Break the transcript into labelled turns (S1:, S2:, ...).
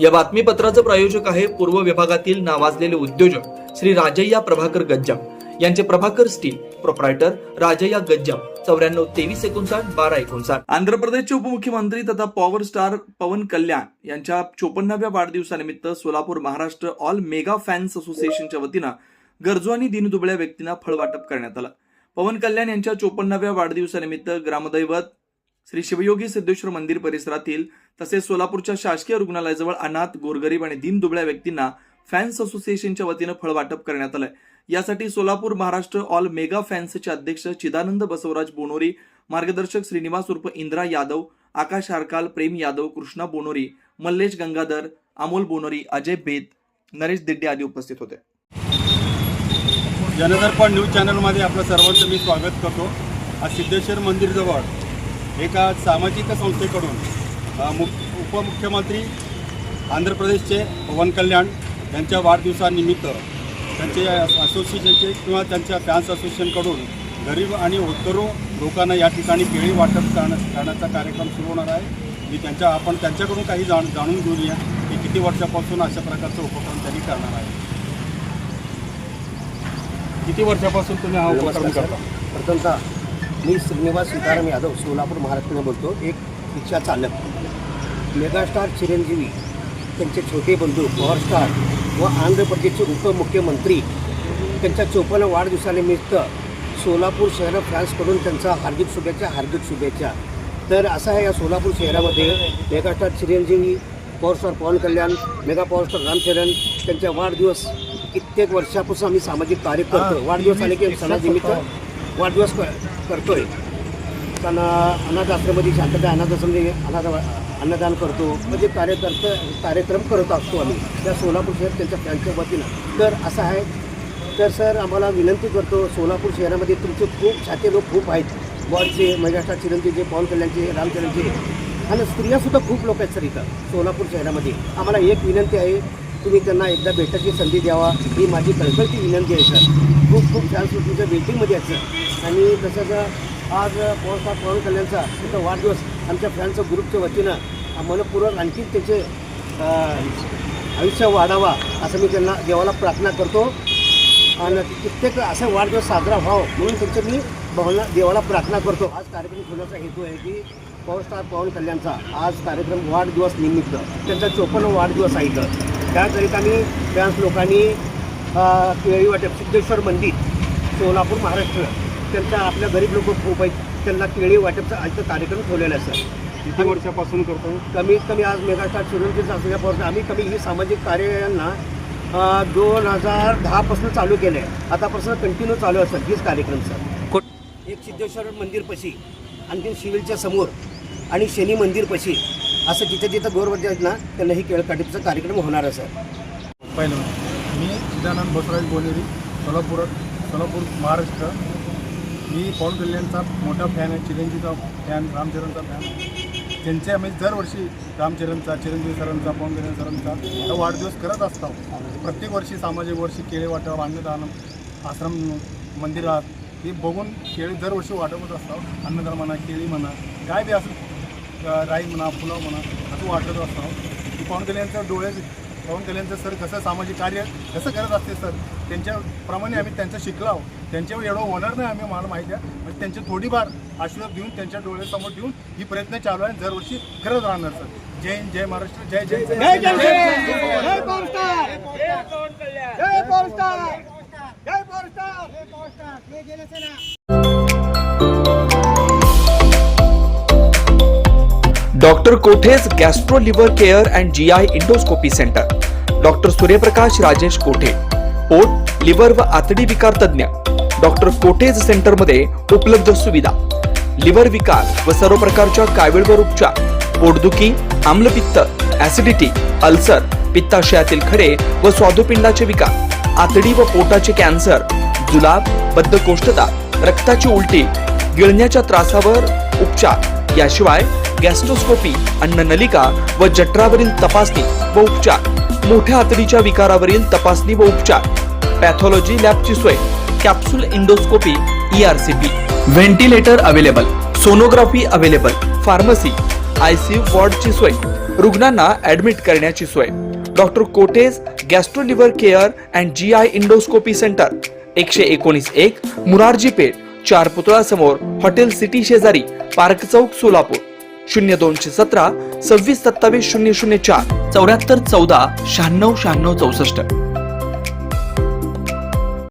S1: या बातमीपत्राचं प्रायोजक आहे पूर्व विभागातील नावाजलेले उद्योजक श्री राजय्या प्रभाकर गज्जाम यांचे प्रभाकर स्टील, प्रोप्रायटर राजय्या गज्जाम, 94 2359 1259. आंध्र प्रदेशचे उपमुख्यमंत्री तथा पॉवर स्टार पवन कल्याण यांच्या 54व्या वाढदिवसानिमित्त Solapur Maharashtra all mega fans असोसिएशनच्या वतीनं गरजू आणि दीनदुबळ्या व्यक्तींना फळ वाटप करण्यात आलं. पवन कल्याण यांच्या 54व्या वाढदिवसानिमित्त ग्रामदैवत श्री शिवयोगी सिद्धेश्वर मंदिर परिसरातील तसेच सोलापूरच्या शासकीय रुग्णालयाजवळ अनाथ, गोरगरीब आणि दीनदुबळ्या व्यक्तींना फॅन्स असोसिएशनच्या वतीनं फळ वाटप करण्यात आलंय. यासाठी सोलापूर महाराष्ट्र ऑल मेगा फॅन्सचे अध्यक्ष चिदानंद बसवराज बोनोरी, मार्गदर्शक श्रीनिवास उर्फ इंद्रा यादव, आकाश आरकाल, प्रेम यादव, कृष्णा बोनोरी, मल्लेश गंगाधर, अमोल बोनोरी, अजय बेत, नरेश दिड्डे आदी उपस्थित होते.
S2: जनदर्पण न्यूज चॅनलमध्ये आपलं सर्वांचं मी स्वागत करतो. आज सिद्धेश्वर मंदिरजवळ एका सामाजिक संस्थेकडून उपमुख्यमंत्री आंध्र प्रदेशचे पवन कल्याण यांच्या वाढदिवसानिमित्त त्यांचे असोसिएशनचे किंवा त्यांच्या फॅन्स असोसिएशनकडून गरीब आणि होतकरू लोकांना या ठिकाणी केळी वाटप करण्याचा कार्यक्रम सुरू होणार आहे. आपण त्यांच्याकडून काही जाणून घेऊया की किती वर्षापासून अशा प्रकारचा उपक्रम त्यांनी करणार आहे. किती वर्षापासून तुम्ही हा उपक्रम करता?
S3: प्रथमतः मी श्रीनिवास सीताराम यादव सोलापूर महाराष्ट्राने बोलतो. एक रिक्षा चालक, मेगास्टार चिरंजीवी त्यांचे छोटे बंधू पॉवर स्टार व आंध्र प्रदेशचे उपमुख्यमंत्री त्यांच्या 54व्या वाढदिवसानिमित्त सोलापूर शहर फॅन्सकडून त्यांचा हार्दिक शुभेच्छा. तर असं आहे, या सोलापूर शहरामध्ये मेगास्टार चिरंजीवी, पॉवर स्टार पवन कल्याण, मेगा पॉवर स्टार रामचरण त्यांचा वाढदिवस कित्येक वर्षापासून आम्ही सामाजिक कार्य करतो. वाढदिवस आले की सणानिमित्त वाढदिवस करतोय. कारण अनाथ आश्रममध्ये शांतता अनाथ आश्रममध्ये अन्नदान करतो, म्हणजे कार्यक्रम करत असतो आम्ही त्या सोलापूर शहर त्यांच्या फॅनच्या वतीनं. तर असं आहे, तर सर आम्हाला विनंती करतो, सोलापूर शहरामध्ये तुमचे खूप छाते लोक खूप आहेत. बॉलचे, मेगास्टार चिरंजीवीचे, पवन कल्याणचे, रामचरणचे आणि स्त्रियासुद्धा खूप लोक आहेत सर इथं सोलापूर शहरामध्ये. आम्हाला एक विनंती आहे, तुम्ही त्यांना एकदा भेटायची संधी द्यावा, ही माझी कळकळती विनंती आहे सर. खूप फॅन्स तुमच्या वेटिंगमध्ये आहेत सर. आणि तसंच आज पवन कल्याणचा तिथं वाढदिवस आमच्या फॅन्सच्या ग्रुपच्या वतीनं मनपूर्वक आणखी त्याचे आयुष्य वाढावा असं मी त्यांना देवाला प्रार्थना करतो. आणि कित्येक असा वाढदिवस साजरा व्हावा म्हणून त्यांच्या मी देवाला प्रार्थना करतो. आज कार्यक्रम ठेवण्याचा हेतू आहे की पॉवर स्टार पवन कल्याणचा आज कार्यक्रम वाढदिवस निमित्त त्यांचा 54वा वाढदिवस आहे. तर त्याकरिता मी फॅन्स लोकांनी केळी वाटप सिद्धेश्वर मंदिर सोलापूर महाराष्ट्र त्यांचा आपल्या गरीब लोक खूप आहेत, त्यांना केळी वाटपचा आजचा कार्यक्रम ठेवलेला आहे सर.
S2: किती वर्षापासून करतो?
S3: कमीत कमी आज मेगास्टार चिरंजीवीचा असल्यापासून आम्ही ही सामाजिक कार्यांना 2010 पासून चालू केलं आहे. आतापासून कंटिन्यू चालू आहे सर हीच कार्यक्रम सर. एक सिद्धेश्वर मंदिरपाशी, आणखी सिव्हिलच्या समोर आणि शनी मंदिरपाशी असं जिथं गोरवरती आहेत ना त्यांना ही केळ काढीचा कार्यक्रम होणार आहे सर.
S2: पहिलं मी चिदानंद बसवराज बोनेरी, सोलापूर महाराष्ट्र. मी पवन कल्याणचा मोठा फॅन आहे, चिरंजीवीचा फॅन, रामचरणचा फॅन. त्यांचे आम्ही दरवर्षी रामचरणचा, चिरंजीवी सरांचा, पवन कल्याण सरांचा वाढदिवस करत असतो. प्रत्येक वर्षी सामाजिक वर्षी केळी वाटप, अन्नदान, आश्रम, मंदिरात हे बघून केळी दरवर्षी वाटपत असतात. अन्नदान म्हणा, केळी म्हणा, काय बी असं राई म्हणा, फुलं म्हणा असं वाटत असतं. पवन कल्याणचं सर कसं सामाजिक कार्य कसं करत असते सर, त्यांच्याप्रमाणे आम्ही त्यांचं शिकलो. त्यांच्यावर एवढं होणार नाही आम्ही, मला माहिती आहे. म्हणजे त्यांचे थोडीफार आशीर्वाद देऊन त्यांच्या डोळ्यासमोर ठेवून ही प्रयत्न चालू आहे, दरवर्षी करत राहणार सर. जय हिंद, जय महाराष्ट्र, जय जय जय जय जय पॉवर स्टार, जय पवन कल्याण, जय पॉवर स्टार, जय पॉवर स्टार, जय पॉवर स्टार, जय Janasena.
S1: Doctor कोठेज gastro liver care and GI endoscopy centre. Doctor Suryaprakash Rajesh कोठे, पोट, लिव्हर व आतडी विकार तज्ञ. डॉक्टर कोठेज सेंटरमध्ये उपलब्ध सुविधा: लिव्हर विकार व सर्व प्रकारच्या कावीळवर उपचार, पोटदुखी, आम्लपित्त, ऍसिडिटी, अल्सर, पित्ताशयातील खडे व स्वादुपिंडाचे विकार, आतडी व पोटाचे कॅन्सर, जुलाब, बद्धकोष्ठता, रक्ताची उलटी, गिळण्याच्या त्रासावर उपचार. याशिवाय गॅस्ट्रोस्कोपी, अन्ननलिका व जठरावरील तपासणी व उपचार, मोठ्या आतडीच्या विकारावरील तपासणी व उपचार, पॅथॉलॉजी लॅबची सोय, capsule endoscopy, ERCP, ventilator available, sonography available, pharmacy, ICU वॉर्डची सोय, रुग्णांना ऍडमिट करण्याची सोय. Doctor कोठेज gastro liver care and GI endoscopy centre, 119 Murarji Peth, 4 पुतळा समोर, हॉटेल सिटी शेजारी, पार्क चौक, सोलापूर. 0217 26 27 004 74 14 96 96 64.